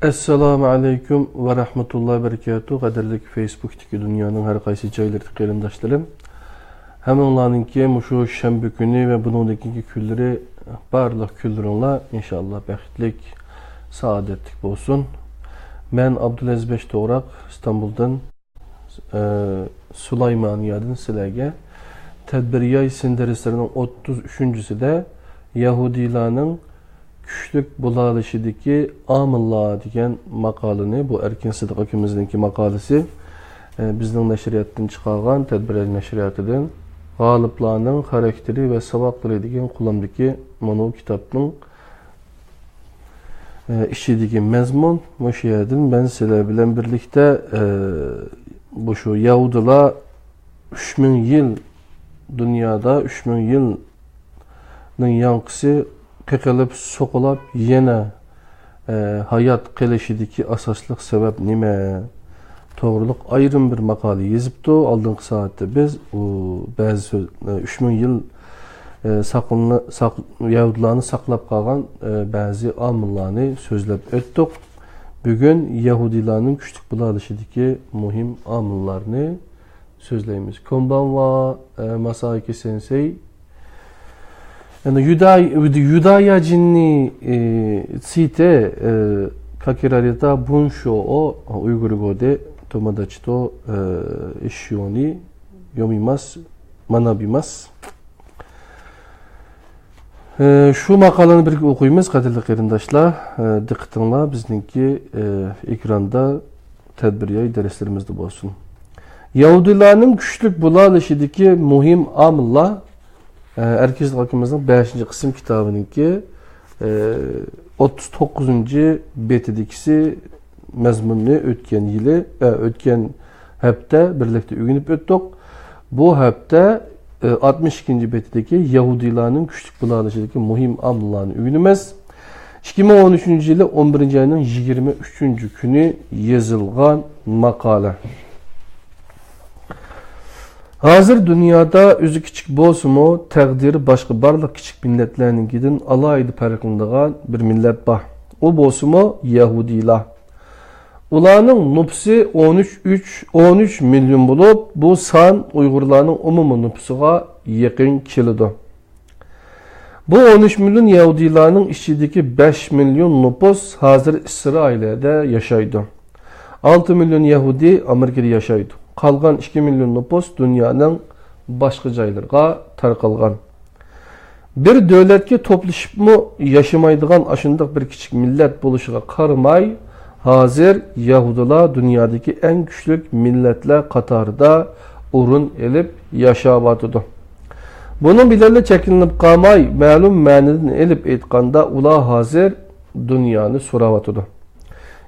Assalamu alaykum va rahmatullohi va barakatuh. Qadirlik Facebook'taki dünyanın her qaysi joylarida qarindoshlarım. Hammanglarningki mushu shanba kuni va buningdagi kunlari barliq kunlaringlar inshaalloh baxtlik, saodatlik bo'lsin. Men Abdulaziz To'g'raq İstanbuldan Sulaymaniyadan sizlarga tadbiriyay sindirislarının 33-sida Yahudilarning Güçlük bulalışıdaki amillar degan maqolani, bu Erkin Sidiq akamizningki maqolasi, bizning nashriyatdan chiqargan tadbiriyat nashriyatidan g'oliblarning xarakteri va saboqlari degan qulamdagi mana bu kitobning ishidagi mazmun o'sha yerdan men sizlar bilan birlikda bu shu Yahudilar 3000 yil dunyoda 3000 yilning yanqisi qıqılıp, soqulab, yana hayat qilishidagi asosli sabab nima? To'g'riliq ayrim bir maqola yozibdi. Oldingi soatda biz ba'zi 3000 yil Yahudilarni saqlab qolgan ba'zi omillarni so'zlab o'tdik. Bugun Yahudilarning kuchli bo'lishidagi muhim omillarni so'zlaymiz. Konbanwa Masaaki sensei Юдая джинни ците какирарита буншо о уйгургоде томадачито ишшиони йомимас, манабимас. Şu maqolani birga o'qiymiz, qadrli qarindoshlar. Diqqatinglar bizningki ekranda tadbiriyay darslarimizda bo'lsin. Yahudilarning kuchli bo'lishidagi muhim omillar Erkin Sidiq akimizning 5. qism kitobininki 39. betidagisi mazmunni o'tgan hafta birlikda o'rganib o'tdik. Bu hafta 62. betidagi Yahudilarning kuchli bo'lishidagi muhim omillarni o'rganamiz. 2013 yili 11 oyning 23 kuni yozilgan maqola. Hazır dünyada özü kichik bo'lsa-mu, taqdiri boshqa barliq kichik millatlarninkidan alohida farqlanadigan bir millat bor. U bo'lsa-mu Yahudilar. Ularning nüfusi 13 milyon bo'lib, bu son Uyg'urlarning umumiy nüfusiga yaqin keladi. Bu 13 milyon Yahudilarning ichidagi 5 milyon nüfus hozir İsrailda yashaydi. 6 milyon Yahudi Amerikada yashaydi. Qalgan 2 milyon nüfus dünyanın başqa joylarga tarqalgan. Bir davlatga to'plashibmi yashamaydigan ashundaq bir kichik millat bo'lishiga qaramay, hozir Yahudilar dunyodagi eng kuchli millatlar qatorida o'rin olib yashayotdi. Buning bilan cheklanib qolmay, ma'lum ma'nodan olib aytganda ular hozir dunyoni so'rayotdi.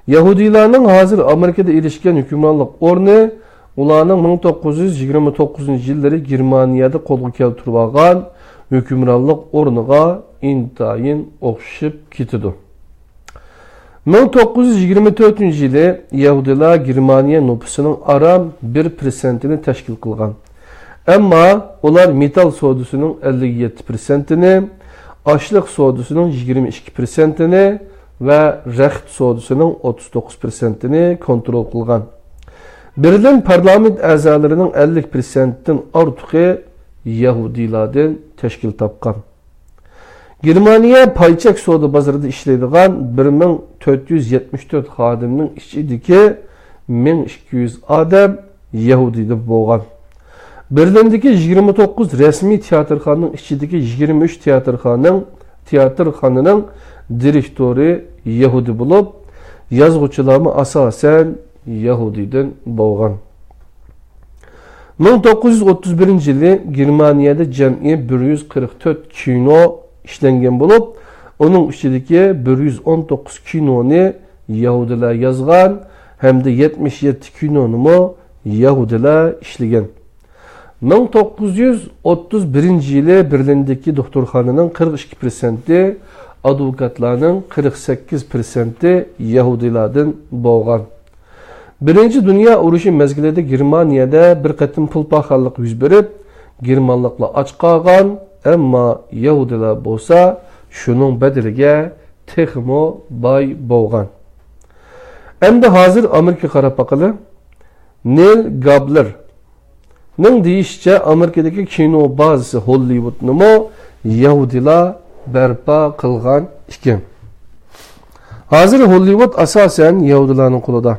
Yahudilarning hozir Amerikada erishgan hukmronlik o'rni ularning 1929 yillari Germaniyada qo'lga keltirib olgan hukmronlik o'rniga intayin o'xshib ketdi. 1924 yili Yahudilar Germaniya nüfusining aram 1%ni tashkil qilgan. Ammo ular metal savdosining 57%ni, ashliq savdosining 22%ni va raxt savdosining 39%ni kontrol qilgan. Berlin parlament a'zolarining 50%dan ortig'i Yahudilardan tashkil topgan. Germaniya paychak savdo bozorida ishlaydigan 1474 xodimning ichidagi 1200 odam Yahudida bo'lgan. Berlindagi 29 rasmiy teatrxonaning ichidagi 23 teatrxonaning direktori Yahudi bo'lib, yozuvchilarni asosan Yahudi'den bo'lgan. 1931 yili Germaniyada jami 144 kino ishlangan bo'lib, uning ichidagi 119 kinoni Yahudilar yozgan hamda 77 kinoni Yahudilar ishlagan. 1931 yili Berlindagi doktorxonaning 42%, advokatlarning 48%i Yahudilardan bo'lgan. Birinci Dünya urushi mezgilida Germaniyada bir qatim pul paxallik yuz berib, Germanliklar och qolgan, ammo Yahudilar bo'lsa, shuning badiliga texmo boy bo'lgan. Endi hozir Amerika qarab baqili. Neil Gabler'ning deyishicha Amerikadagi kino bazasi Hollywoodni Yahudilar barpo qilgan ekan. Hozir Hollywood asosan Yahudilarning qo'lida.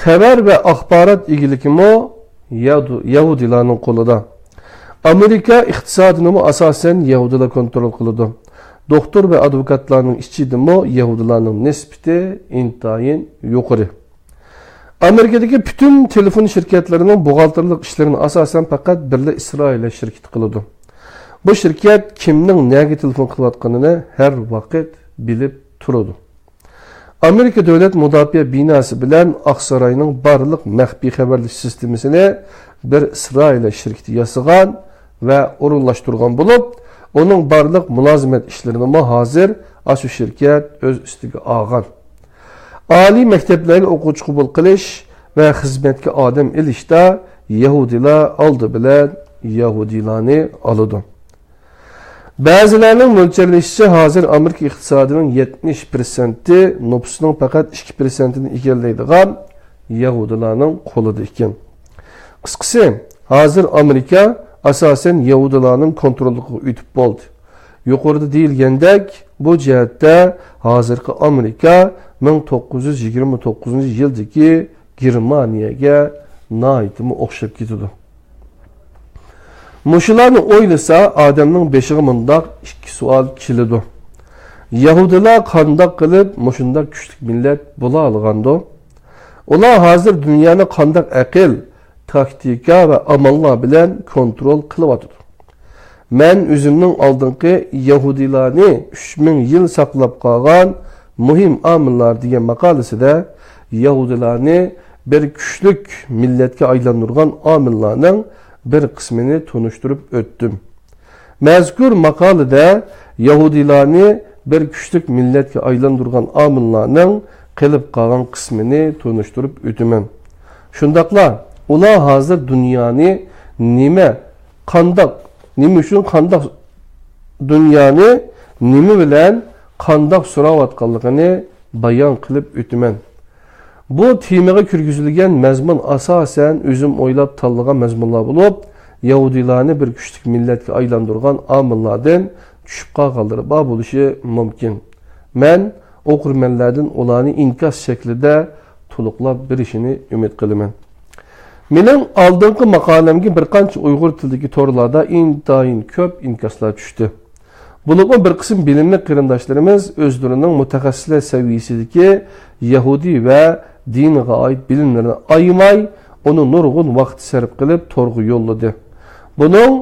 Xabar va axborot egiligimi Yahudilarning qo'lida. Amerika iqtisodini asosan Yahudilar kontrol qiladi. Doktor ve advokatlarning ichidimi Yahudilarning nisbati intayin yuqori. Amerikadagi bütün telefon şirketlerining buğaltırlık işlerini asosan faqat birla İsrail şirketi qiladi. Bu şirket kimning nega telefon qilayotganini har vaqt bilib turadi. Amerika Davlat Mudofaa binosi bilan Aqsaroyning barliq maxfiy xabarlash sistemasini bir İsrail şirketi yasagan ve o'rinlashtirgan bo'lib, onun barliq mulozimat ishlarini hozir aşı şirket öz üstüge olgan. Ali maktablarga o'quvchi qabul qilish va xizmatga odam ilishda Yahudilar oldi bilan Yahudilarni oladi. Ba'zilarning mo'ljallashicha hozir Amerika iqtisodining 70%i nüfusining faqat 2%ni egallaydigan Yahudilarning qo'lida ekan. Qisqasi, hozir Amerika asosan Yahudilarning kontroliga o'tib bo'ldi. Yuqorida deyilgandek, bu jihatda hozirgi Amerika 1929-yildagi Germaniyaga naytimi o'xshab ketadi. Muşularni o'ylasa, odamning beshiga mundaq ikki savol keladi. Yahudilar qanday qilib mushundaq kuchli millat bo'la olgandi? Ular hozir dunyoni qanday aql, taktika ve amallar bilan kontrol qilyapti. Men o'zimning oldingi Yahudilarni 3000 yil saqlab qolgan muhim omillar degan maqolasida Yahudilarni bir kuchlik millatga aylantirgan omillarning bir qismini tunishtirib o'tdim. Mazkur maqolada Yahudilarni bir kuchlik millatga aylantirgan omillarning qilib qolgan qismini tunishtirib o'taman. Shundaqla ular hozir dunyoni nima uchun qandaq dunyoni nima bilan qandaq so'rayotganligini bayon qilib o'taman. Bu temaga kirgizilgan mazmun asosan o'zim o'ylab tanlagan mazmunlar bo'lib, Yahudilarni bir kuchli millatga aylantirgan omillardan tushib qolganlari bor bo'lishi mumkin. Men o'qirmanlardan ularni inkos shaklida to'liqlab berishini umid qilaman. Mening oldingi maqolamga bir qancha Uyg'ur tilidagi torlarda intayin ko'p inkoslar tushdi. Bulubmu bir qism bilimli qarindoshlarimiz o'zlarining mutaxassislar saviyasidagi Yahudi va diniga oid bilimlarni aymay, uni nurg'un vaqt sarf qilib torg'i yo'lladi. Buning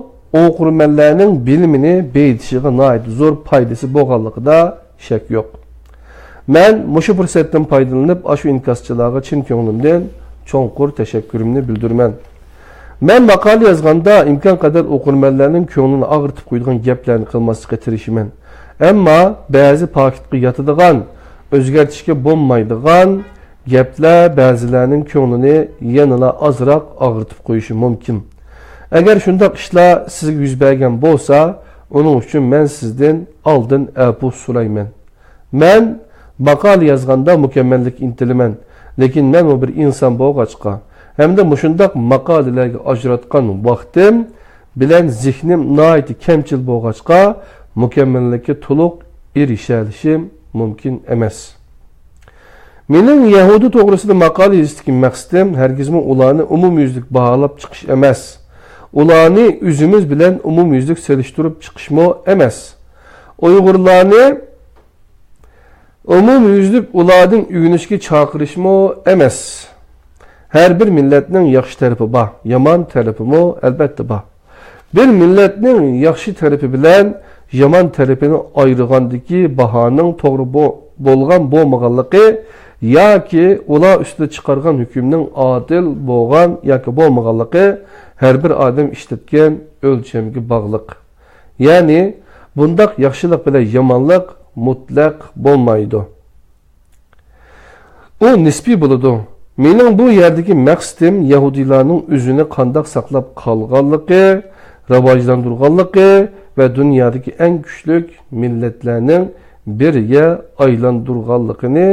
o'qirmanlarning bilimini beyitishiga nihoyat zo'r foydasi bo'lganligida shak yo'q. Men mushu fursatdan foydalanib, shu inkoschilarga chin ko'nglimdan cho'nqur tashakkurimni bildiraman. Men maqola yozganda imkon qadar o'qirmanlarning ko'nglini og'ritib qo'yadigan gaplarni qilmaslikka tirishaman. Ammo ba'zi paketga yotadigan, o'zgartishga bo'lmaydigan gaplar ba'zilarning ko'nglini yanada ozroq og'ritib qo'yishi mumkin. Agar shunday ishlar sizga yuz bergan bo'lsa, uning uchun men sizdan oldin afv so'rayman. Men maqola yozganda mukammallik intilaman, lekin men u bir inson bo'lg'achqa hamda mushundaq maqolalarga ajratgan vaqtim bilan zehnim nihoyat kamchil bo'lg'achqa mukammallikka to'liq erishishim mumkin emas. Mening Yahudi to'g'risida maqola yozishga maqsadim hargizmi ularni umumyuzlik baholab chiqish emas. Ularni o'zimiz bilan umumyuzlik selishtirib chiqishmo emas. Uyg'urlarni umumyuzlik ulardan o'rganishga chaqirishmo emas. Her bir milletning yaxshi tarafi bor, yomon tarafimi albatta bor. Bir milletning yaxshi tarafi bilan yomon tarafini ayirgandagi bahoning to'g'ri bo'lgan bo'lmaganligi yoki ular ustida chiqargan hukmning adil bo'lgan yoki bo'lmaganligi har bir odam ishlatgan o'lchamga bog'liq. Ya'ni bundaq yaxshilik bilan yomonlik mutlaq bo'lmaydi. U nisbiy bo'ladi. Mening bu yerdagi maqsadim Yahudilarning o'zini qandoq saqlab qolganligi, rivojlantirganligi va dunyodagi eng kuchli millatlarning biriga aylantirganligini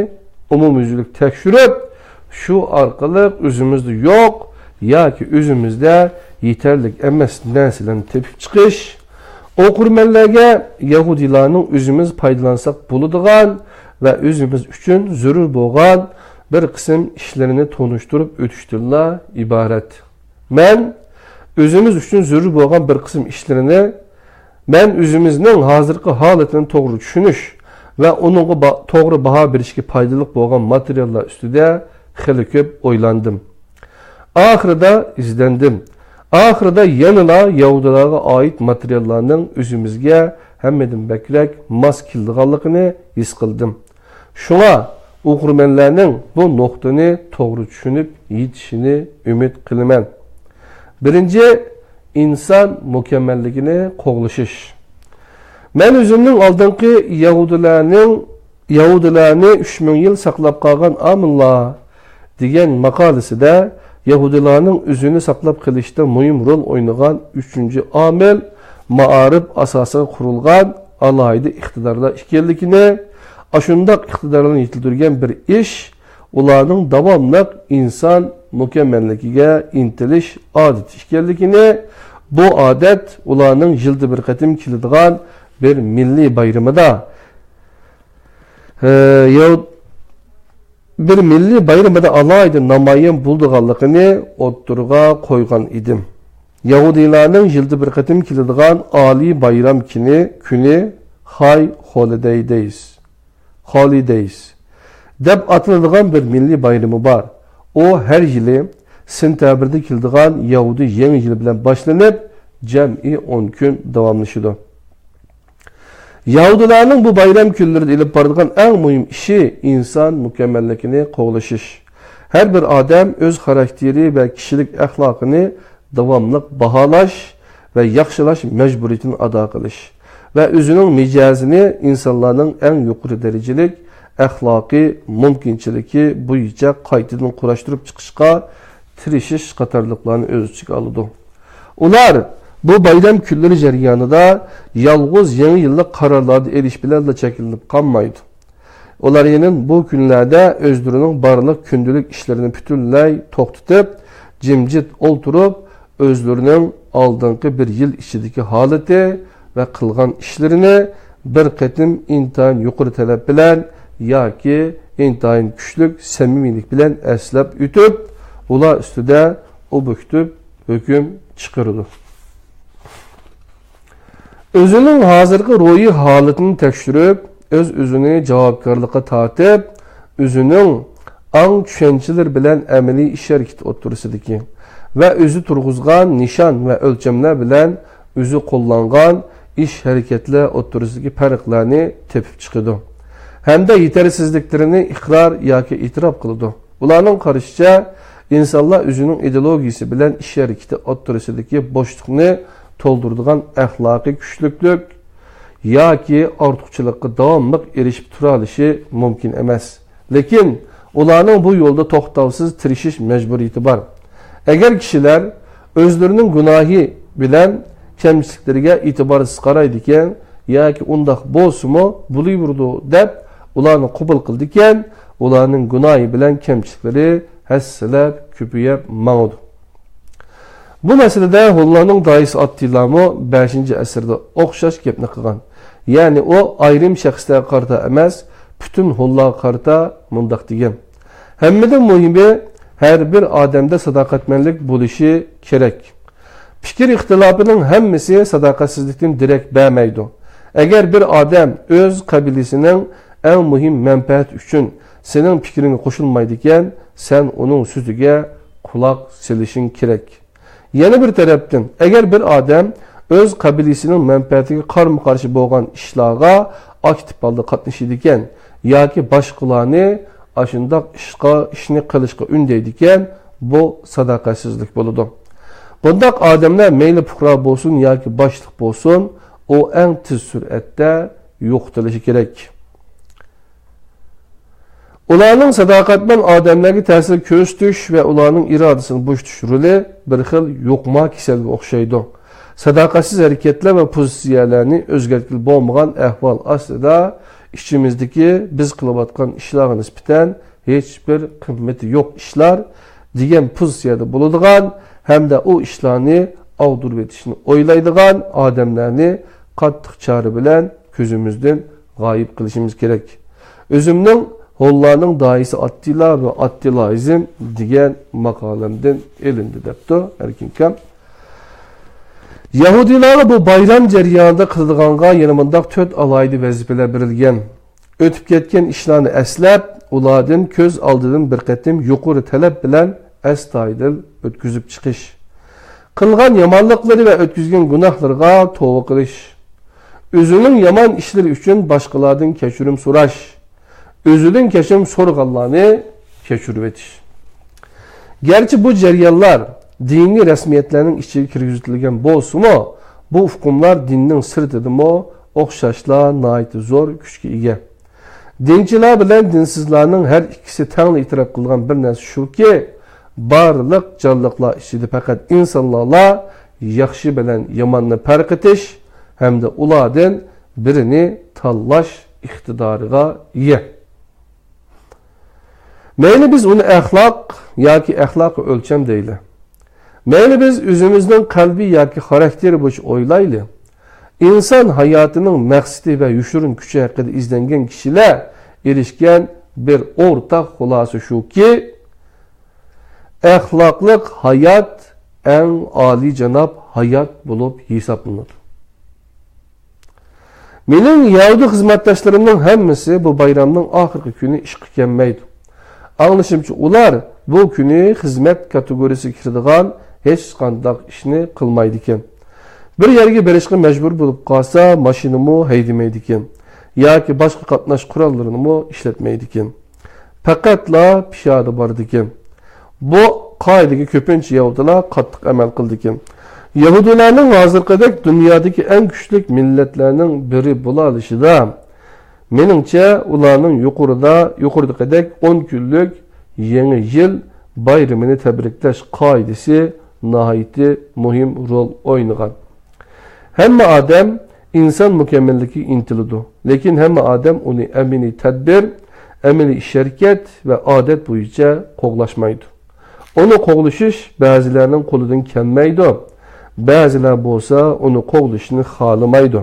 umumyüzlük tekşürüp, şu arkalık özümüzde yok, ya ki özümüzde yeterlik emas narsalarni tepip chiqish, o'qirmanlarga Yahudilarning o'zimiz foydalansak bo'ladigan va o'zimiz uchun zarur bo'lgan bir qism ishlarini tonishtirib o'tishdirlar iborat. Men o'zimiz uchun zarur bo'lgan bir qism ishlarini men o'zimizning hozirgi holatini to'g'ri tushunish va uningga to'g'ri baho berishga foydali bo'lgan materiallar ustida xili ko'p o'ylandim. Oxirida izlandim. Oxirida yanada Yahudilarga oid materiallarning o'zimizga hammadan bakrak mos kelganligini his qildim. Shunga o'qirmanlarning bu nuqtani to'g'ri tushunib yetishini umid qilaman. Birinchi, inson mukammalligini qo'g'lishish. Men o'zimning oldingi Yahudilarni 3000 yil saqlab qolgan amillar degan maqolasida Yahudilarning o'zini saqlab qilishda muhim rol o'ynagan 3-omil ma'arif asosiga qurilgan alohida iqtidorlar ekanligini, ashundaq iqtidorlarni yetildirgan bir ish ularning davomli inson mukammalligiga intilish odati ekanligini, bu odat ularning yilda bir qatim keladigan bir milliy bayramida alayda namoyon bo'lganligini o'ttirga qo'ygan edim. Yahudilarning yilda bir qatim keladigan oliy bayram kuni High Holidays deb ataladigan bir milliy bayrami bor. O her yili sentabrda keladigan Yahudi yangi yili bilan boshlanib, jam'i 10 kun davomlashadi. Yahudilarning bu bayram kunlarida ilib boradigan eng muhim ishi inson mukammalligini qo'g'lishish. Har bir odam o'z xarakteri va kishilik axloqini davomli baholash va yaxshilash majburiyatini ado qilish va o'zining mijozini insonlarning eng yuqori darajalik axloqiy mumkinchiligi bo'yicha qaytadan qurashtirib chiqishga tirishish qatorliqlarni o'z ichiga oladi. Ular bu bayram kunlari jarayonida yolg'iz yangi yillik qarorlarni erish bilan cheklanib qolmaydi. Ular yana bu kunlarda o'zlarining barliq kundalik ishlarini butunlay to'xtatib, jimjit o'ltirib, o'zlarining oldingi bir yil ichidagi holati va qilgan ishlarini bir qatim intayin yuqori talab bilan yoki intayin kuchli samimiylik bilan eslab o'tib, ular ustida o'büktib hukm chiqaradi. O'zining hozirgi ruhiy holatini tekshirib, o'zini javobgarlikka tortib, o'zining ang tushunchalar bilan amaliy ish harakati o'tirisidagi va o'zi turg'izgan nishon va o'lchamlar bilan o'zi qo'llangan ish harakatlar o'tirisidagi farqlarni tepib chiqadi. Hamda yetersizliklarini iqror yoki e'tirof qiladi. Ularning qarashicha, insonlar o'zining ideologiyasi bilan ish harakati o'tirisidagi bo'shliqni to'ldiradigan axloqiy kuchliklik yoki ortiqchilikqa davomli erishib tura olishi mumkin emas. Lekin ularning bu yo'lda to'xtovsiz tirishish majburiyati bor. Agar kishilar o'zlarining gunohi bilan kamchiliklariga e'tiborsiz qaraydi ekan yoki undaq bo'lsa-mu bo'laverdi deb ularni qabul qildi ekan, ularning gunohi bilan kamchiliklari hassalab ko'payib mang'udi. Bu masalada Hullarning Dais Attilamo 5-asrda o'xshash gapni qilgan. Ya'ni o ayrim shaxslarga qarata emas, butun Hullarga qarata mundaq degan. Hammadan muhimi har bir odamda sadoqatmanlik bo'lishi kerak. Fikr ixtilofining hammasi sadoqatsizlikdan direkt bermaydi. Agar bir odam o'z qabilasining eng muhim manfaat uchun sening fikringga qo'shilmaydi ekan, sen uning so'ziga quloq solishing kerak. Yana bir tarafdan, agar bir odam o'z qabilasining manfaatiga qarama-qarshi bo'lgan ishlarga aktiv holda qatnashadi ekan yoki boshqalarni ashundoq ishni qilishga undaydi ekan, bu sadoqatsizlik bo'ladi. Bundoq odamlar mayli fuqaro bo'lsin yoki boshliq bo'lsin, o eng tez suratda yo'qotilishi kerak. Ularning sadoqatman odamlarga ta'sir ko'rsatish va ularning irodasini bo'shatish roli bir xil yo'qma kasalga o'xshaydi. Sadoqatsiz harakatlar va pozitsiyalarni o'zgartirib bo'lmagan ahvol ostida içimizdeki biz kılıbatkan işlerine nispeten hiçbir kıymeti yok işler degan pozisiyada buladigan hamda o işlerini avdurup etishini o'ylaydigan odamlarni qattiq chora bilan ko'zimizdan g'oyib qilishimiz kerak. O'zimning Hollarning doisi Attila ve Attilaizm degan maqolamdan elindi debdi Erkinkam. Yahudilarga bu bayram jarayonida qiladiganға yana bundaq 4 alayda vazifalar berilgan. O'tib ketgan ishlarni eslab, ulardan ko'z oldidan bir qatim yuqori talab bilan astoydil o'tkazib chiqish. Qilgan yomonliklari va o'tkazgan gunohlarga tavba qilish. O'zining yomon ishlari uchun boshqalardan kechirim so'rash. Özüden kechirim so'raganlarni kechirib etish. Gerçi bu jarayonlar diniy rasmiyatlarning ichiga kirgizitilgan bo'lsa-mu, bu hukmlar dinning sirtidimi o'xshashlar nihoyat zo'r kuchga ega. Dinchilar bilan dinsizlarning har ikkisi teng e'tirof qilgan bir narsa shuki, barliq jonliqlar ichida faqat insonlarla yaxshi bilan yomonni farq etish hamda ulardan birini tanlash iqtidoriga ega. Meyli biz onu ahlak yoki ahlak ölçem deyli. Meyli biz özümüzün kalbi yoki karakteri boş oylaylı. İnsan hayatının məqsidi ve yuşurun küçü hakkında izlengen kişiler erişken bir ortak xulası şu ki ahlaklık hayat en âli cenab hayat bulup hesaplanır. Menin Yahudi hizmetdaşlarımın hemmisi bu bayramın ahirki günü işqi gelmeydi. Anlaşımcı ular bu günü hizmet kategorisi kirdigan hech qandaq ishni qilmaydi ekan. Bir yerga berishga majbur bo'lib qolsa, mashinamni haydamaydi ekan yoki boshqa qatnash qurollarini ishlatmaydi ekan. Faqatla piyoda bordi ekan. Bu qoidaga ko'pincha yahudilar qattiq amal qildi ekan. Yahudilarning hozirgidek dunyodagi eng kuchli millatlarning biri bo'lishida meningcha ularning yuqoridagidek 10 kunlik yangi yil bayramini tabriklash qoidasi nihoyatda muhim rol o'ynagan. Hamma odam inson mukammallikka intiladi, lekin hamma odam uni amaliy tadbir, amaliy harakat va odat bo'yicha qo'g'lashmaydi. Uni qo'g'lashish ba'zilarning qo'lidan kelmaydi, ba'zilar bo'lsa uni qo'g'lashni xohlamaydi.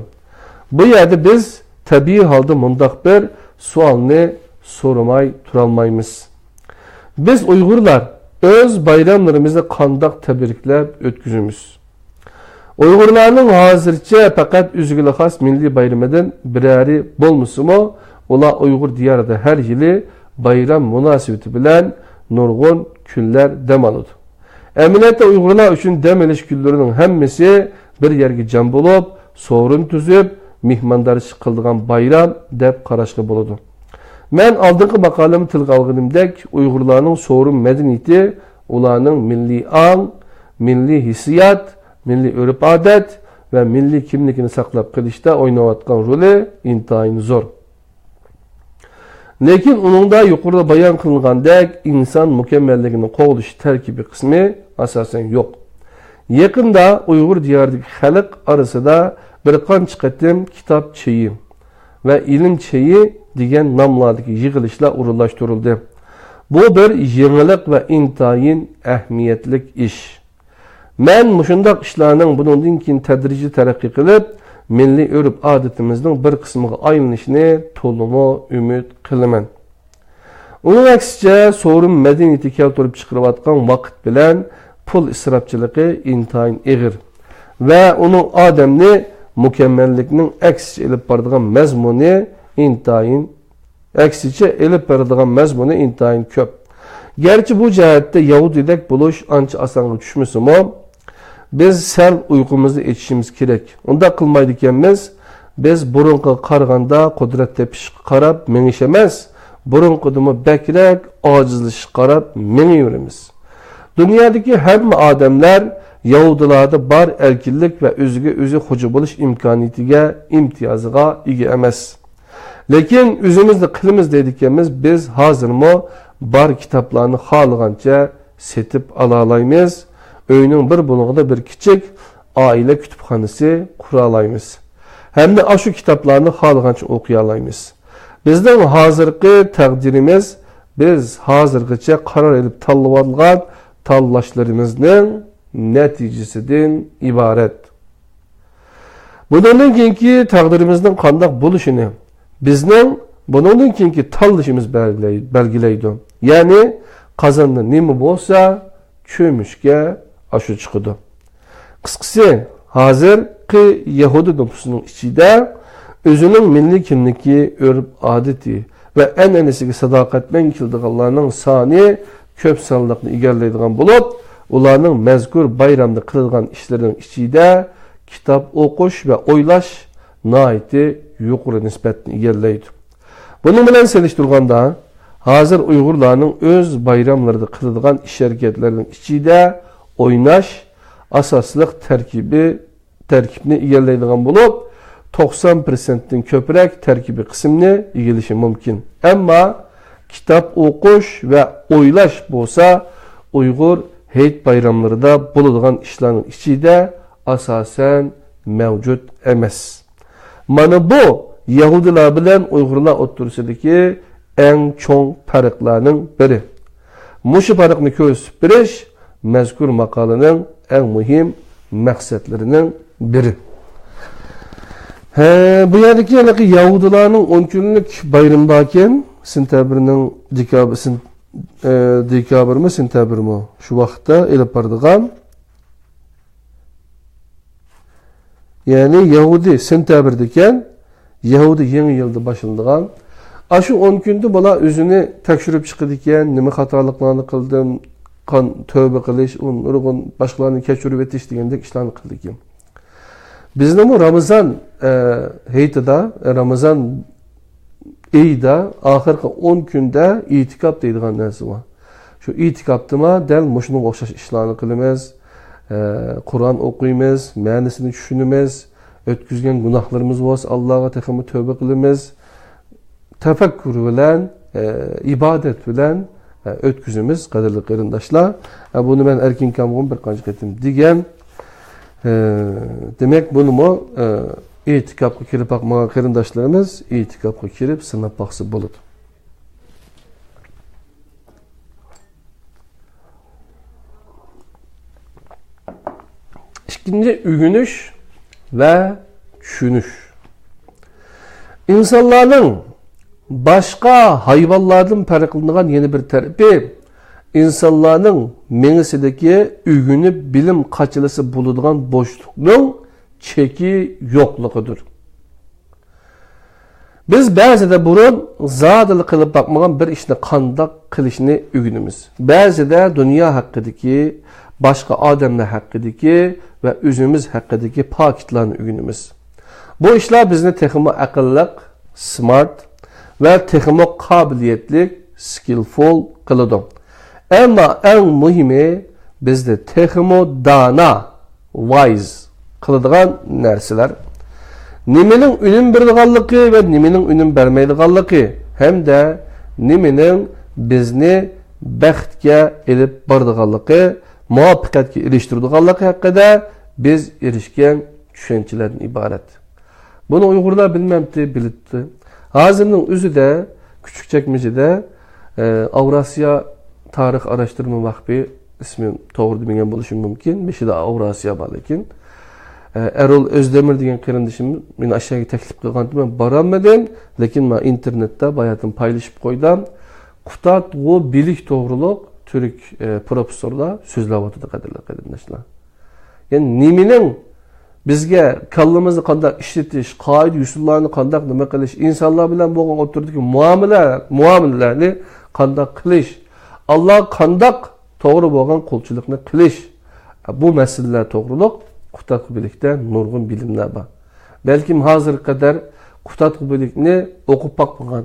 Bu yerda biz tabiiy holda mundaq bir savolni so'ramay turolmaymiz. Biz Uyg'urlar öz bayramlarimizni qandaq tabriklab o'tkazamiz? Uyg'urlarning hozircha faqat o'ziga xos milliy bayramidan birari bo'lmasa-mu, ular Uyg'ur diyorida har yili bayram munosabati bilan nurg'un kunlar dam oladi. Amaliyotda Uyg'urlar uchun dam olish kunlarining hammasi bir yerga jam bo'lib, so'rin tuzib, mehmondorchilik qiladigan bayram deb qarashga bo'ladi. Men oldingi maqolamda tilga olganimdek, Uyg'urlarning so'rin madaniyati ularning milliy ong, milliy hissiyat, milliy urf-odat va milliy kimligini saqlab qolishda o'ynayotgan roli intayin zo'r. Lekin uningda yuqorida bayon qilingandek inson mukammalligini qo'g'lish tarkibiy qismi asosan yo'q. Yaqinda Uyg'ur diyoridagi xalq orasida bir qancha qatim kitob cheyi va ilm cheyi degan nomlardagi yig'ilishlar o'rinlashtirildi. Bu bir yangilik va intayin ahamiyatli ish. Men mushundaq ishlarning bundan keyin tadrijiy taraqqiy qilib, milliy urf-odatimizning bir qismiga aylanishini to'liq umid qilaman. Uning aksicha so'rin madaniyati keltirib chiqarayotgan vaqt bilan pul isrofchiligi intayin ig'ir va uning odamni mukammallikning aksicha elib boradigan mazmuni intayin ko'p. Gerçi bu jihatda Yahudidek bo'lish ancha osonga tushmasa-mu, biz sal uyqumuzni etishimiz kerak. Unda qilmaydi ekanmiz, biz burunga qaraganda qudrat tepishga qarab menish emas, burunqidimi bakrak ojizlashga qarab meniyveramiz. Dunyodagi hamma odamlar Yahudilarda bar erkinlik va o'ziga o'zi xo'ja bo'lish imkoniyatiga, imtiyoziga ega emas. Lekin o'zimizni qilamiz deydiganmiz, biz hozirmi bar kitoblarni xohlagancha setib ola olamiz. Öyünün bir bulunğunda bir kichik aile kütüphanesi qura olamiz. Hem de şu kitaplarını xohlagancha o'qiy olamiz. Bizning hozirgi taqdirimiz biz hozirgacha qaror edip tanlab olgan tanlashlarımızning neticesidan ibaret. Bundan keyingi taqdirimizning qandaq bo'lishini bizning bundan keyingi tanlashimiz belgilaydi. Ya'ni qozonda nima bo'lsa, cho'mishga ashu chiqadi. Qisqasi, hozirgi Yahudi nüfusunun ichida o'zining milliy kimligi, urf, odati va an'anasiga sadoqat bilan keladiganlarning soni ko'p sonliqni egallaydigan bo'lib, ularning mazkur bayramda qiladigan ishlarining ichida kitap o'qish va o'ylash nihoyatda yuqori nisbatni egallaydi. Bunun bilan selishtirganda, hozir Uyg'urlarning o'z bayramlarida qiladigan ish-harakatlarining ichida o'ynash asosli tarkibni egallaydigan bo'lib, 90%dan ko'proq tarkibiy qismni egallashi mumkin. Ammo kitap o'qish va o'ylash bo'lsa, Uyg'ur hayit bayramlarida bo'ladigan ishlarning ichida asosan mavjud emas. Mana bu Yahudilar bilan Uyg'urlar o'rtasidagi eng cho'ng farqlarning biri. Mushu farqni ko'rsatib berish mazkur maqolaning eng muhim maqsadlarining biri. Bu yerdagi Yahudilarning 10 kunlik bayramdaken sentabrning dekabrmi sentabrmi shu vaqtda elib boradigan, ya'ni Yahudi sentabrda ekan, Yahudi yangi yilda boshlanadigan. Shu 10 kunda bola o'zini tekshirib chiqadi ekan, nima xatoliklarni qildim, tövbe qilish, nurg'un boshqalarni kechirib o'tish degandek ishlarni qildi ekan. Bizning bu Ramazon hayitida, Ramazon oyida oxirgi 10 kunda itikof deydigan narsa bor. Shu itikofda dal mushunga o'xshash ishlarni qilamiz. Qur'on o'qiymiz, ma'nosini tushunamiz, o'tkazgan gunohlarimiz bo'lsa Allohga taqimi tövbe qilamiz. Tafakkur bilan, ibodat bilan o'tkazamiz, qadrli qarindoshlar. Buni men erkin kamg'um bir qancha qatim degan. Demek bunu mu itikafga kirib bakmagan qarindoshlarimiz itikafga kirib sinab baksa bo'ladi. İkinci ügünüş ve düşünüş. İnsanların başka hayvanlardan farklılaşan yeni bir tarafi, insanların menisideki ügünü bilim kaçılısı bulunduğun boşluğun çeki yokluğudur. Biz bazıda burun zadılı kılıp bakmagan bir işini kandak kılışını ügünümüz. Bazıda dünya hakkıdaki, başka adamlar hakkıdaki ve özümüz hakkıdaki paketlerin ügünümüz. Bu işler bizni texmo akıllık, smart ve texmo kabiliyetlik, skillful kılıdı. Ama en mühimi bizde texmo dana, wise kılıdığan narsalar. Nimenin ünüm berdiganlığı ve nimenin ünüm bermeydiganlığı hem de nimenin bizni baxtga elib bordiganlığı, muvaffaqiyatga erishtirdiganlığı hakkında biz erishgan tushunchalardan iborat. Buni Uyg'urlar bilmamdi, bilibdi. Hozirning o'zida Küçükçekmece'de Avrasya Tarix Araştırma Vakfı ismi to'g'ri bilmagan bo'lishim mumkin. Beshida Avrasya bor lekin. Erol Özdemir degan qarindishim meni aşağıya taklif qilgandi, men borolmadim, lekin men internetda bayatını paylaşıp qo'ydim. Qutat o bilik to'g'riliq Türk professorlar so'zlab o'tdi, qadrli qarindoshlar. Yani nimening bizga kallamizni qanday ishlatish, qoida usullarni qanday nima qilish, insonlar bilan bo'lgan o'tirdagi muomalalarni qanday qilish, Allah qanday to'g'ri bo'lgan qulchilikni qilish, bu masalalar to'g'riliq Qutat bilikda nurg'un bilimlar bor. Balkim hozir qadar Qutat bilikni o'qib boqmagan.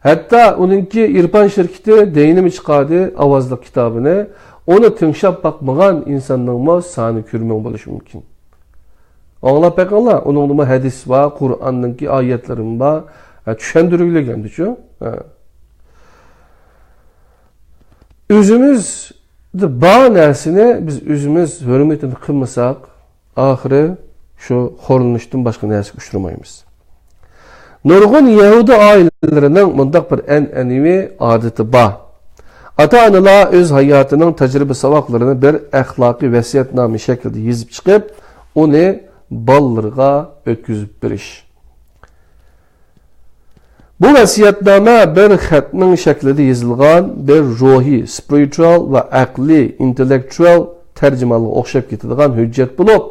Hatta onunki İrfan şirketi deyinimi chiqadi ovozli kitobini, onu tinglab boqmagan insonning soni ko'rmang bo'lishi mumkin. Anglab bakinglar, onun nima hadis va Qur'onninki oyatlarim bor, tushuntirilgandichu. Özümüz bu narsani biz özümüz hurmatini qilmasak, ahiri şu xo'rlanishdan boshqa narsaga uchramaymiz. Nurg'un Yahudi oilalarining mundaq bir an'anaviy odati bor. Ata-onalar o'z hayotining tajriba saboqlarini bir axloqiy vasiyatnoma shaklida yozib chiqib, uni bolalarga o'tkazib berish. Bu vasiyatnoma bir xatning shaklida yozilgan bir ruhiy, spiritual va aqliy, intellektual tarjimalarga o'xshab ketadigan hujjat bo'lib,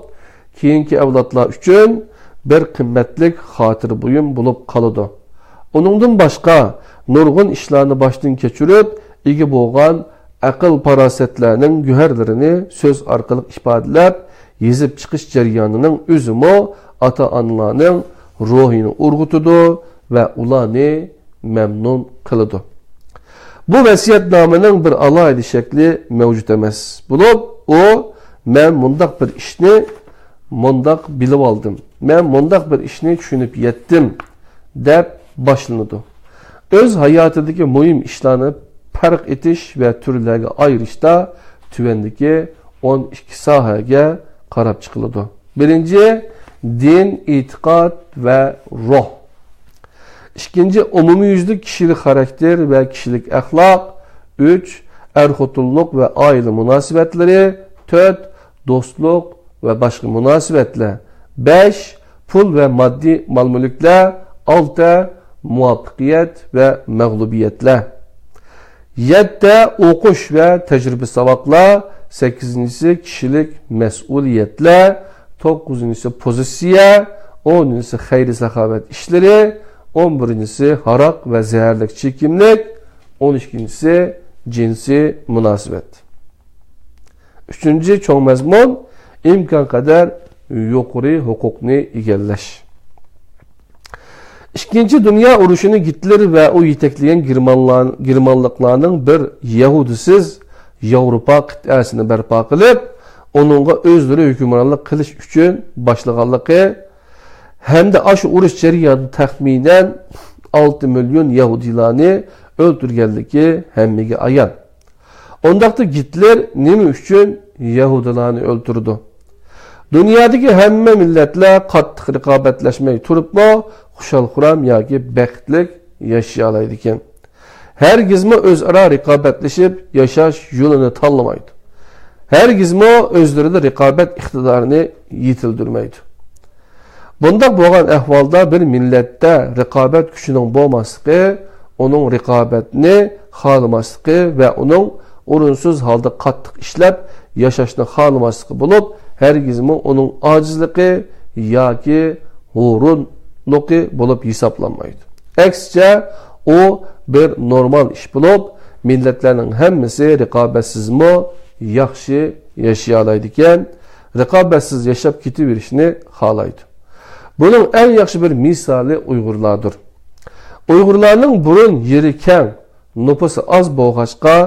keyingi avlodlar uchun bir qimmatli xotira buyum bo'lib qoladi. Uningdan boshqa nurg'un ishlarni boshdan kechirib, ega bo'lgan aql farosatlarning guharlarini so'z orqali ifodalab, yezib chiqish jarayonining o'zimi ota-onalarning ruhini urg'utadi va ularni mamnun qiladi. Bu vasiyatnomaning bir alohida shakli mavjud emas. Bo'lib, u men mundaq bir ishni mundaq bilib oldim. Men mundaq bir ishni tushunib yetdim deb boshlanadi. O'z hayotidagi muhim ishlarni farq etish va turlarga ayirishda tuvandagi 12 sohaga qarab chiqiladi. Birinchi, din, e'tiqod va ruh. İkinci, umumiy yuzlik kishilik xarakter va kishilik axloq. 3, er-xotinlik va oila munosabatlari. 4, do'stlik va boshqa munosabatlar. 5, pul va moddiy mol-mulklar. 6, muvaffaqiyat va mag'lubiyatlar. 7, o'qish va tajriba saboqlar. 8-si kishilik mas'uliyatlar. 9-si pozitsiya. 10-si xayr saxovat ishlari. 11-si haroq va zaharlik chekimlik. 12-si jinsiy munosabat. 3-chi cho'ng mazmun imkon qadar yuqori huquqni egallash. Ikkinchi dunyo urushini Hitler va u yetaklagan Germanliklarning bir yahudisiz Yevropa qit'asini barpo qilib, onunga o'zlari hukmronlik qilish uchun boshlaganligi hamda shu urush jarayonida taxminan 6 million yahudilarni o'ldirganligi hammaga ayon. Ondaqda Hitler nima uchun yahudilarni o'ldirdi? Dunyodagi hamma millatlar qattiq raqobatlashmay turibmi, xushal-xuram yoki baxtlik yashay oladi ekan. Hargizmi o'zaro raqobatlashib yashash yo'lini tanlamaydi. Hargizmi o'zlarida raqobat iqtidorini yetildirmaydi. Bundaq bo'lgan ahvolda bir millatda raqobat kuchining bo'lmasligi, uning raqobatni xohlamasligi va uning o'rinsiz holda qattiq ishlab yashashni xohlamasligi bo'lib, hargizmi uning ojizligi yoki hurunligi bo'lib hisoblanmaydi. Aksicha, u bir normal ish bo'lib, millatlarning hammasi raqobatsizmi yaxshi yashay oladi ekan, raqobatsiz yashab ketaverishni xohlaydi. Bunun en yaxshi bir misali Uyg'urlardir. Uyg'urlarning burun yeri keng, nupusi az bo'lg'achqa,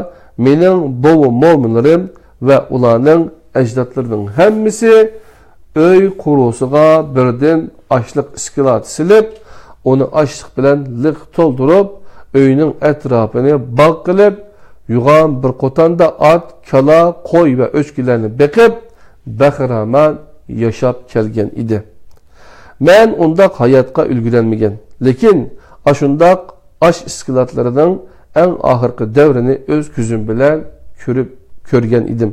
mening bobo-mo'minlarim va ularning ajdodlarining hammasi uy qurusiga birdan ashliq iskilat silib, uni ashliq bilan liq to'ldirib, uyning atrofini bog' qilib, yug'on bir qo'tonda ot, kala, qo'y va o'chkilarni beqib, bahraman yashab kelgan edi. Men undaq hayotga ulguranmagan, lekin ashundaq ash iskilatlarining eng oxirgi davrini o'z ko'zim bilan ko'rgan edim.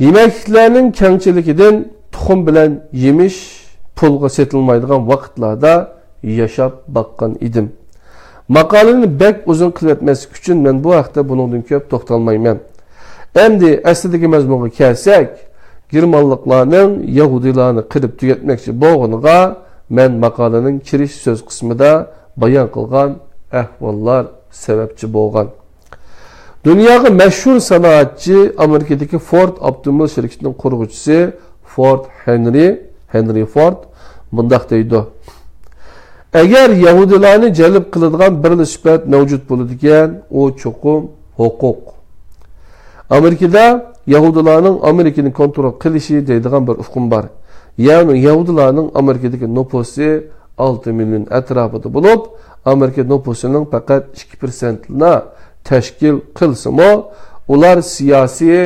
Yemekliklarning kengchiligidan tuxum bilan yemish pulga setilmaydigan vaqtlarda yashab baqqan edim. Maqolani bek uzun qilib etmaslik uchun men bu haqda buningdan ko'p to'xtalmayman. Endi aslidagi mazmunga kelsak, Germanliklarning Yahudilarni qilib tugatmoqchi bo'lganiga men maqolaning kirish so'z qismida bayon qilgan ahvollar sababchi bo'lgan. Dunyoga mashhur sanoatchi Amerikadagi Ford avtomobil shirkatining qurg'uvchisi Ford Henry Ford bundaq deydi: Agar Yahudilarni jalb qiladigan bir sifat mavjud bo'ladigan, u cho'qim huquq. Amerikada Yahudilarning Amerikani kontrol qilishi deydigan bir hukm bor. Ya'ni Yahudilarning Amerikadagi nupusi 6 million atrofida bo'lib, Amerika nupusining faqat 2%ni tashkil qilsa-mo, ular siyosiy,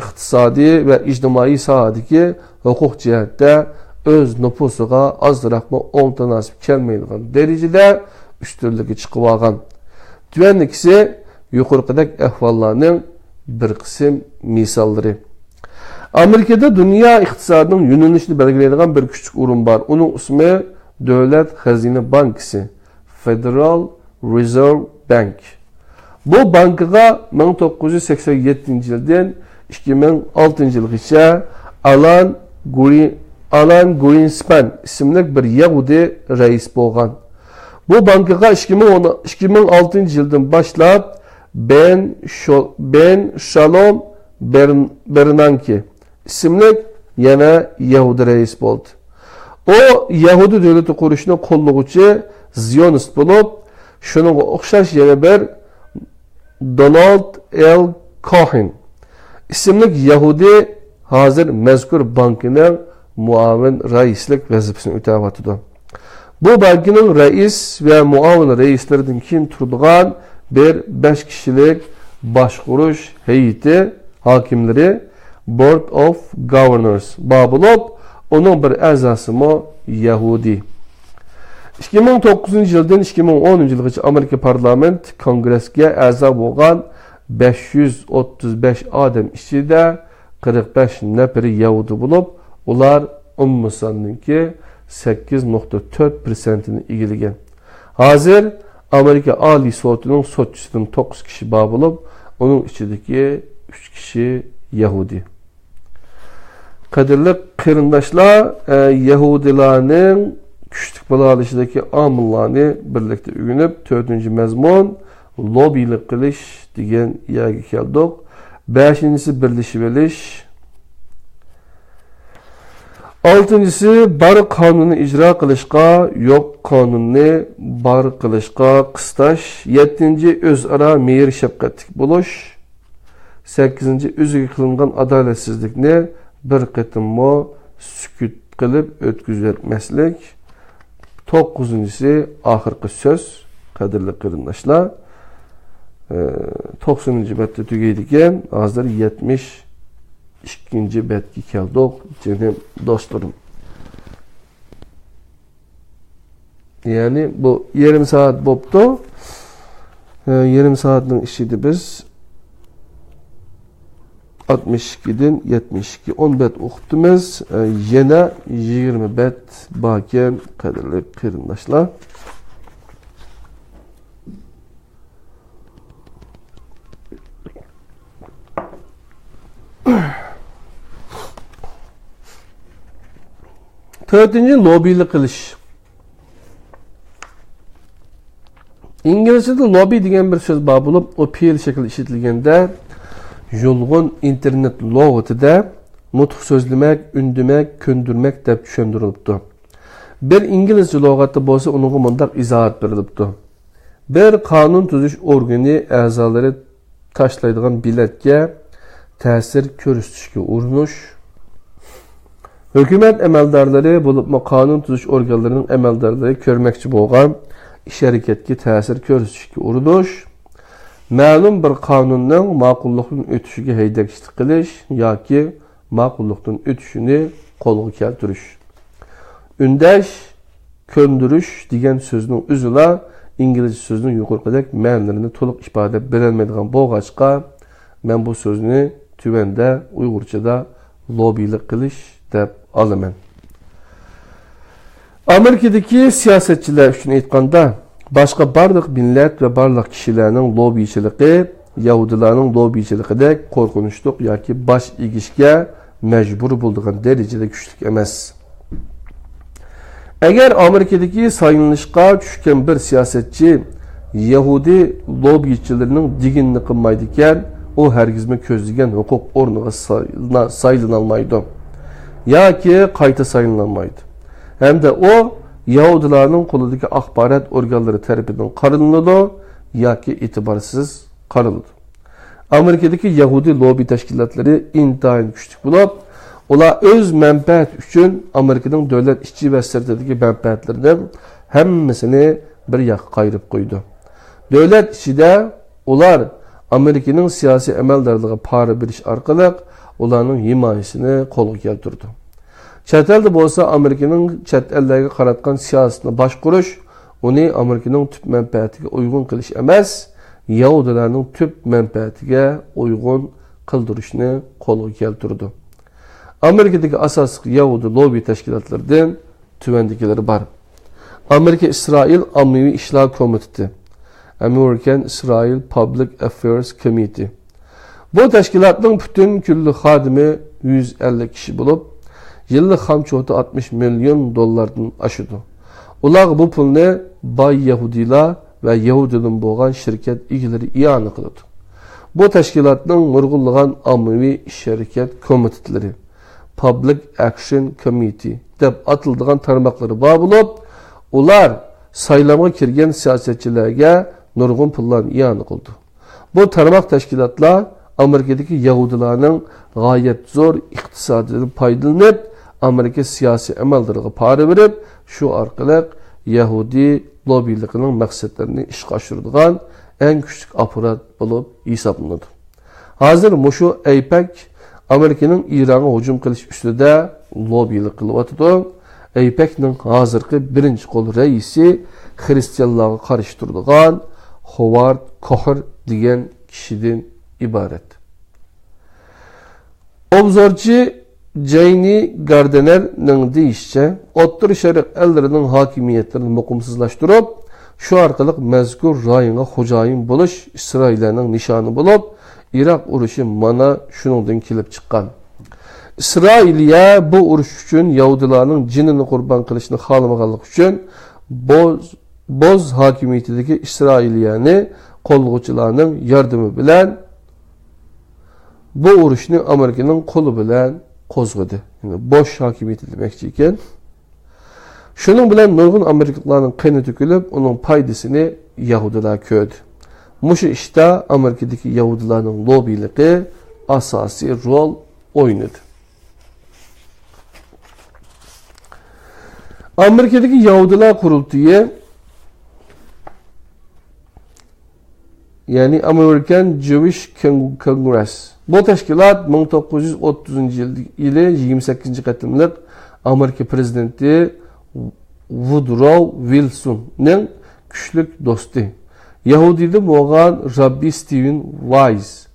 iqtisodiy va ijtimoiy sohadagi huquq jihatda öz nüfusuga azraqmı o'ngtanasib kelmaydigan derecede üstünlüğü çıkıp algan. Tüvendikisi yukarıdaki ahvallarning bir kısım misalları. Amerika'da dünya iktisadının yönelişini belgileydigan bir küçük urun var. Onun ismi Devlet Hazine Bankası, Federal Reserve Bank. Bu bankaga 1987 yıldan 2006 yılgacha Alan Greenspan isimli bir Yahudi reis bo'lgan. Bu bankaga 2006 yıldan başlap Ben Shalom Bernanke isimli yana Yahudi reis bo'ldi. O Yahudi devleti kuruşunu qo'llovchi Zionist bo'lib, shunga o'xshash yana bir Donald L. Cohen isimli Yahudi hazır mezkur bankining muavin reislik vazifasini o'tayotdi. Bu bankinin reis ve muavin reislerinden keyin turadigan bir 5 kişilik başqurush heyeti hakimleri Board of Governors bo'lib, onun bir a'zosi Yahudi. 2009 yıldan 2010 yılgacha Amerika parlament kongresiga a'zo bo'lgan 535 adam ichida 45 nafari Yahudi bo'lib, ular ummusonninki 8.4%'ni egillagan. Hozir Amerika Oliy sotining sotchisidan 9 kishi bor bo'lib, uning ichidagi 3 kishi Yahudi. Qadrli qarindoshlar, Yahudilarning kuchlik bo'lalishidagi omillarni birlikda o'rganib, 4-mazmun lobbilik qilish degan yerga keldik. 5-si birlashib olish. 6-si bar qonunni ijro qilishga, yo'q qonunni bar qilishga qistash. 7-ci o'zaro mehr shafqatlik bo'lish. 8-ci o'ziga qilingan adolatsizlikni bir qatimmo sukut qilib o'tkazmaslik. 9-si oxirgi so'z, qadrli qarindoshlar. 90-cı betdə tügeydiken, hazır 72-ci betki keldik, canım dostlarım. Yani bu yarım saat boptu. Yarım saatin işiydi biz 62'den 72 10 bet okuttumuz. Yine 20 bet baken kadarlı kırındaşlar. Dördüncü lobbylik qilish. İngilizce'de lobby degan bir so'z bor bo'lib, o fe'l shaklida ishlatilganda yolg'on internet lug'atida nutq so'zlamak, undirmak, ko'ndirmak deb tushuntirilibdi. Bir inglizcha lug'atda bo'lsa, unga mundaq izohat berilibdi. Bir qonun tuzish organi a'zolari tashlaydigan biletga ta'sir ko'rsatishga urinish. Hükümet emeldarları bulup kanun tutuş organlarının emeldarları körmekçi bo'lgan iş hareketki ta'sir ko'rsatishga urinish, ma'lum bir qonunning ma'qullikdan o'tishiga haydakchilik qilish yoki ma'qullikdan o'tishini qo'lga keltirish. Undash, ko'ndirish degan so'zning o'zila inglizcha so'zning yuqoridagi ma'nolarini to'liq ifoda berolmaydigan bo'lg'achqa, men bu so'zni tuvanda Uyg'urchada lobbylik qilish deb alaman. Amerikadagi siyosatchilar uchun aytganda, boshqa barliq millat va barliq kishilarning lobbychiligi Yahudilarning lobbychiligidek qo'rqinchli yoki bosh egishga majbur bo'ladigan darajada kuchli emas. Agar Amerikadagi saylanishga tushgan bir siyosatchi Yahudi lobbychilarining diginini qilmaydi ekan, u hargizmi ko'zlagan huquq o'rniga saylana olmaydi. Yoki qayta saylanmaydi. Hem de o Yahudilarning qo'lidagi axborot organlari tarafidan qarinadi yoki e'tiborsiz qariladi. Amerikadagi Yahudi lobby tashkilotlari intayin kuchli bo'lib, ular o'z manfaat uchun Amerikaning davlat ichi va sirtidagi manfaatlarning hammasini bir yoqqa qayirib qo'ydi. Davlat ichida ular Amerikaning siyosiy amaldorligiga pora berish orqali ularning himoyasini qo'lga keltirdi. Chet eldə bolsa Amerikanın chet ellərə qaratqan siyasətini başquruş, onu Amerikanın tüp mənfəətinə uyğun qilish emas, Yahudilərin tüp mənfəətinə uyğun qıldırışını qolğa keltirdi. Amerikadakı asaslı Yahudi lobi təşkilatlarından tüvəndikiləri var. Amerika-İsrail Ammavi İşlər Komiteti, American-İsrail Public Affairs Committee. Bu təşkilatın bütün küllü xadimi 150 kişi olub, yıllık xamçotu 60 milyon dollardan aşıdı. Ular bu pulni bay Yahudiler ve Yahudinin boğan şirket ilgileri iyanı kılıdı. Bu təşkilatın nurgulluğan Ammavi şirket komitetleri, Public Action Committee deb atıldığan tarmaqları var bulup, ular saylama kirgen siyasetçilerge nurgun pullarını iyanı kıldı. Bu tarmaq təşkilatlar Amerikadaki Yahudilerin gayet zor iktisadını paydalanıp, Amerika siyasi əməldiriga para verip, şu arqalıq Yahudi lobilikinin məqsədlərini işqa aşırdığan en küçük aparat bulup hesaplanıdı. Hazır muşu AIPAC Amerika'nın İran'a hücum qilish üstüde lobilik qılıp atıdı. AIPAC'nin hazırki birinci kol reisi Hristiyanlığa karıştırdıgan Howard Kocher degan kişiden ibaret. Obzorchi Jayni Gardner'nin deyişçe, O'rta Şərq ellərinin hakimiyetlerini muqimsizlaştırıp, şu arqalıq məzkur rayına hocayın buluş İsrail'nin nişanı bulup, Irak uruşu mana şunundan kelip çıqqan. İsrailiye bu uruş üçün Yahudilerin cinini qurban qilishni xalamağanlıq üçün Boz hakimiyetindeki İsrailiyani qolğucularının yardımı bilen bu uruşunu Amerika'nın kolu bilen qozğudu. Yani boş hakimiyeti demekçiyken. Şunun bilen nurgun Amerikalıların qını tükülüp onun paydasını Yahudiler köydü. Muşu işte Amerika'daki Yahudilerin lobiliği asasi rol oynadı. Amerika'daki Yahudiler kurultuyu yani American Jewish Congress. Bu teşkilat 1930 yılı 28. qatımlıq Amerika prezidenti Woodrow Wilson'ın küçlük dostu. Yahudiydi boğan Rabbi Stephen Wise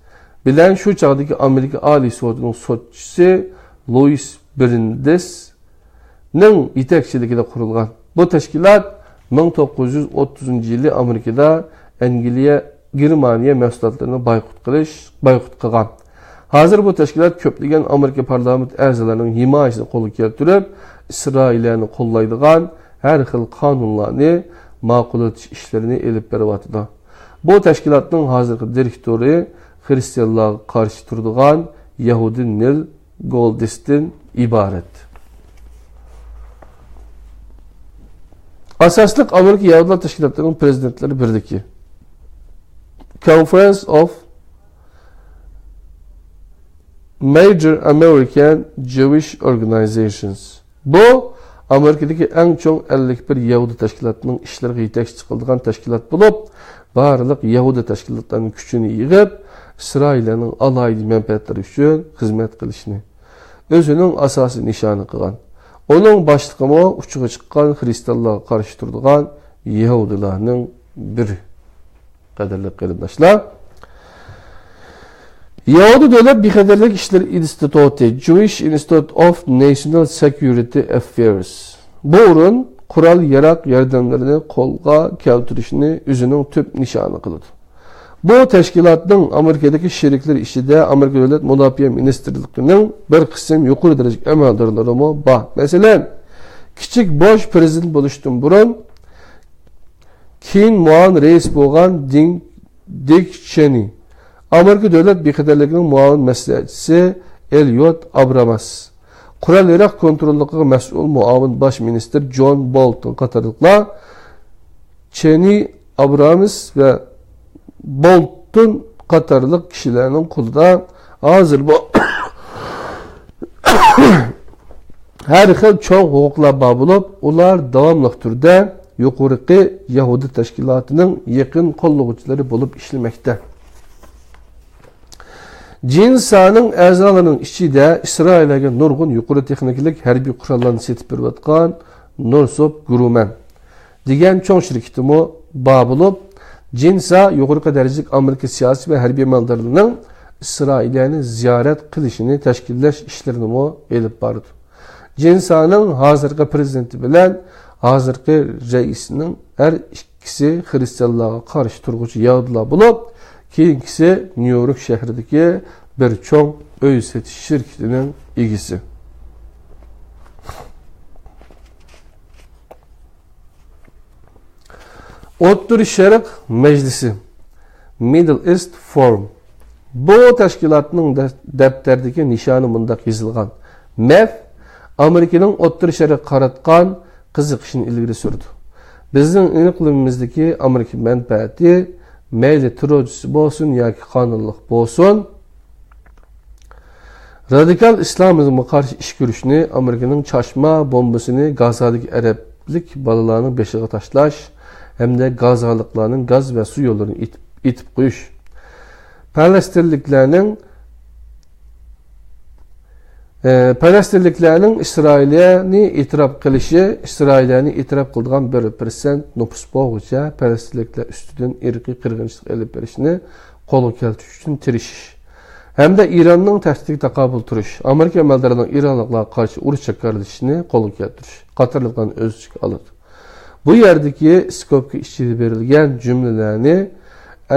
bilen şu çağdaki Amerika Ali Sotu'nun sotçusu Louis Brandeis'nin yetekçiliğinde kurulgan. Bu teşkilat 1930 yılı Amerika'da Angliya, Germaniya məhsullarını boykot qilgan. Hazır bu teşkilat köplеген Amerika parlament a'zalarining himayasini qo'lga keltirib, İsrailni qo'llaydigan har xil qonunlarni ma'qul etish ishlarini elib beryapti. Bu teşkilatning hozirgi direktori Hristiyanlarga qarshi turadigan Yahudi Neil Goldstein iborat. Asosliq Amerika Yahudilar tashkilotlarining prezidentlari birligi. Conference of Major American Jewish Organizations. Bu Amerikadaki en çok 51 Yahudi teşkilatının işlerine yetekçi kıldıgan teşkilat bulup, barlıq Yahudi teşkilatlarının küçünü yığıp, İsrail'in alaylı menfaatleri üçün hizmet kılışını özünün asası nişanı kılan. Onun başlıqımı uçuğa çıqqan Hristiyanlığa qarşı turduğan Yahudilarının biri. Qadirli qarindaşlar. Yahudi Devlet Bexatarlik İşleri İnstitutu, Jewish Institute of National Security Affairs. Bu urun kural yarak yardımlarını kolga keltirişini üzünün tüp nişanı kılıdı. Bu teşkilatın Amerika'daki şerikleri işide Amerika Devlet Müdafiə Ministerliğinin bir kısım yukarı derece əməldarları mı var. Mesela küçük boş prezident buluştum burun keyin muavin reis bolğan Dick Cheney, Amerika Devlet Bexatarligining muavin məsləhətçisi Elliot Abrams, Qural Irak kontrolluğuna məsul muavin baş minister John Bolton qatarlıqlar Cheney, Abrams ve Bolton qatarlıq kişilərinin qolunda hazır bu her xil çoğ hüquqlar var bulub, ular davamlıq türdə yuqorqi Yahudi təşkilatının yakın qolluğucuları bulup işlemekte. Cinsanın əzalarının içində İsrail'e nurgun yuqori texniklik hərbi qurallarını setib beriyotgan Norsop Grumman degan cho'ng şirketimi bar bo'lib, Cinsa yuqori darajalik Amerika siyosiy va harbiy amaldorlarining İsrailni ziyorat qilishini tashkillash ishlarini elib bordi. Cinsaning hozirgi prezidenti bilan hozirgi raisining har ikkisi xristianlarga qarshi turg'uvchi yahudilar bo'lib, keyingisi New York shahridagi bir cho'ng uy setish shirkatining egisi. O'rta Sharq Majlisi Middle East Forum. Bu tashkilotning daftardagi nishoni bundaq yozilgan. MEF Amerikaning O'rta Sharqqa qaratgan qiziqishini ilgari surdi. Bizning iqlimimizdagi Amerika manfaati mayli terrorchisi bo'lsin yoki qonunliq bo'lsin, radikal islomizmga qarshi ish ko'rishni, Amerikaning chashma bombasini Gazadagi arablik bolalarning beshiga tashlash hamda Gazaliklarning gaz va suv yo'llarini itib qo'yish, Falastinliklarning İsrailni e'tirof qilishi, İsrailni e'tirof qilgan 1% nüfus bo'yicha Falastinliklar ustidan irqiy qirg'inchilik olib berishni qo'lga keltirish uchun tirishish hamda Iranning tahdidiga taqobil turish, Amerika amaldorlarining Ironliklarga qarshi urush chaqirishini qo'lga keltirish qatorliqlarni o'z ichiga oladi. Bu yerdagi skopga ichida berilgan jumlalarni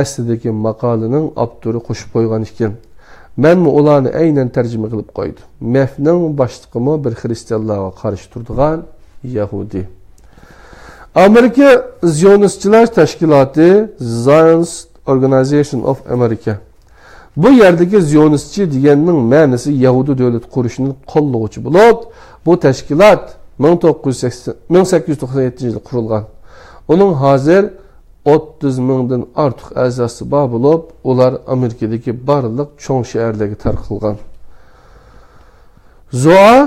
aslidagi maqolaning avtori qo'shib qo'ygan ekan. Men ularni aynan tarjima qilib qo'ydim. MEFning boshlig'i bir xristianlarga qarshi turadigan Yahudi. Amerika Zionistchilar tashkiloti Zionist Organization of America. Bu yerdagi Zionistchi deganning ma'nosi Yahudi davlat qurishni qo'llovchi bo'lib, bu tashkilot 1897-yilda qurilgan. Uning hozir 30 mingdan ortiq a'zosi bor bo'lib, ular Amerikadagi barliq cho'ng shaharlarga tarqalgan. ZOA,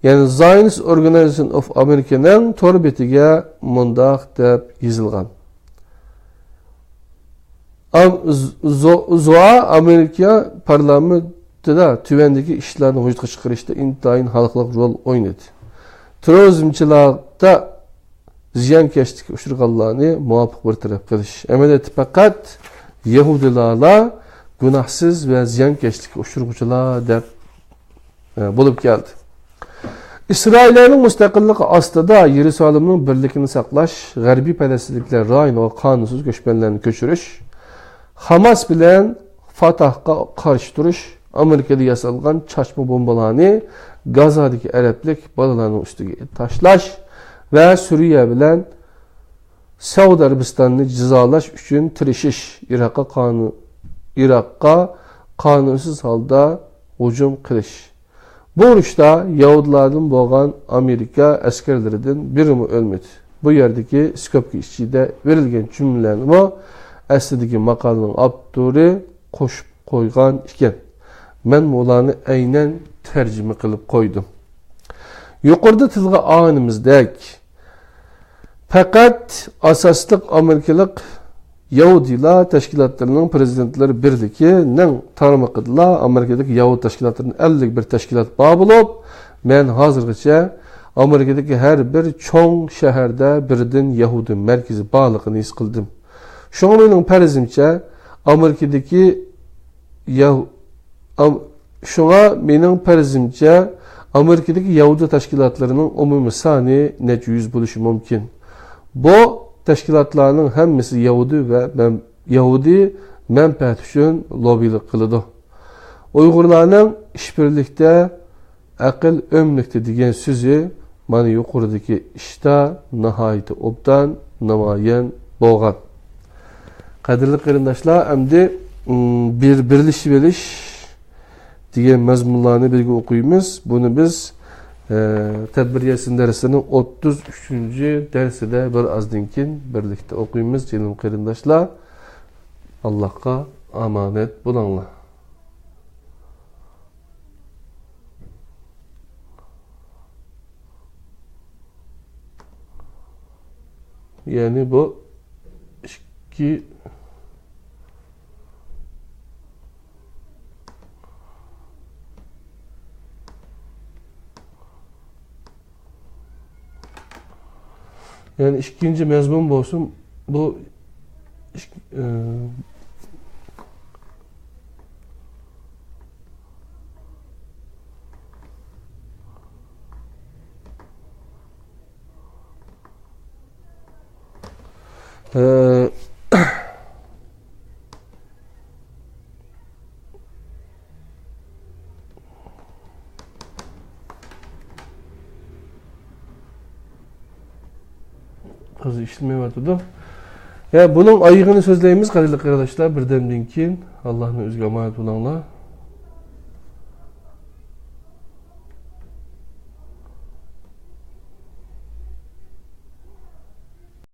ya'ni Zionist Organization of America'ning tor betiga mundaq deb yozilgan. ZOA Amerika parlamentida tuvandagi ishlarni vujudga chiqarishda intayin xalqlik rol o'ynadi. Terrorizmchilarda ziyonkashlikka uchraganlarni muvofiq bir taraf qilish. Amaliyotda faqat Yahudilarla gunohsiz va ziyonkashlikka uchraguvchilar deb bo'lib keldi. İsrailning mustaqilligi ostida Yerusalimning birligini saqlash, g'arbiy falastinliklar rayoniga qonunsiz ko'chmanlarni ko'chirish, Hamas bilan Fatahga qarshi turish, Amerikada yasalgan chashma bombalarni Gazadagi arablik bolalarning ustiga tashlash ve Suriye bilen Saudi Arabistan'ı cezalash üçün tirishish, Irak'a kanunsuz halda hücum qilish. Bu urushda Yahudilardan bo'lgan Amerika askarlaridan birimi o'lmadi. Bu yerdagi skopka ichida verilgan jumlalarni aslidagi maqolaning avtori qo'shib qo'ygan ekan. Men ularni aynan tarjima qilib qo'ydim. Yuqorida tilga olganimizdek, faqat asosliq Amerikalik Yahudilar tashkilotlarining prezidentlari birligining tarmoqida Amerikadagi Yahudi tashkilotlarining 51 tashkilot bor bo'lib, men hozirgacha Amerikadagi har bir cho'ng shaharda birdan Yahudi markazi borligini his qildim. Shunga mening farzimcha Amerikadagi Yahudi tashkilotlarining umumiy soni necha yuz bo'lishi mumkin. Bu tashkilotlarning hammasi Yahudi manfaat uchun lobbilik qiladi. Uyg'urlarning ishbirlikda aql o'mlikda degan so'zi mana yuqoridagi ishda nihoyat obdan namoyon bo'lgan. Qadrli qarindoshlar, endi birlashib olish degan mazmunlarni birga o'qiymiz. Buni biz tadbiriyat darsining 33-darsida bir ozdan keyin birlikda o'qiymiz. Janob qarindoshlar, Allohga omonat bo'linglar. Yani bu iki Yani ikinci mezmun bolsun bu e, hızlı işlemeye vardı. Ya bunun ayığını sözleyimiz kadarıyla arkadaşlar birden dinkin Allah'ın özgü emanet olanlar.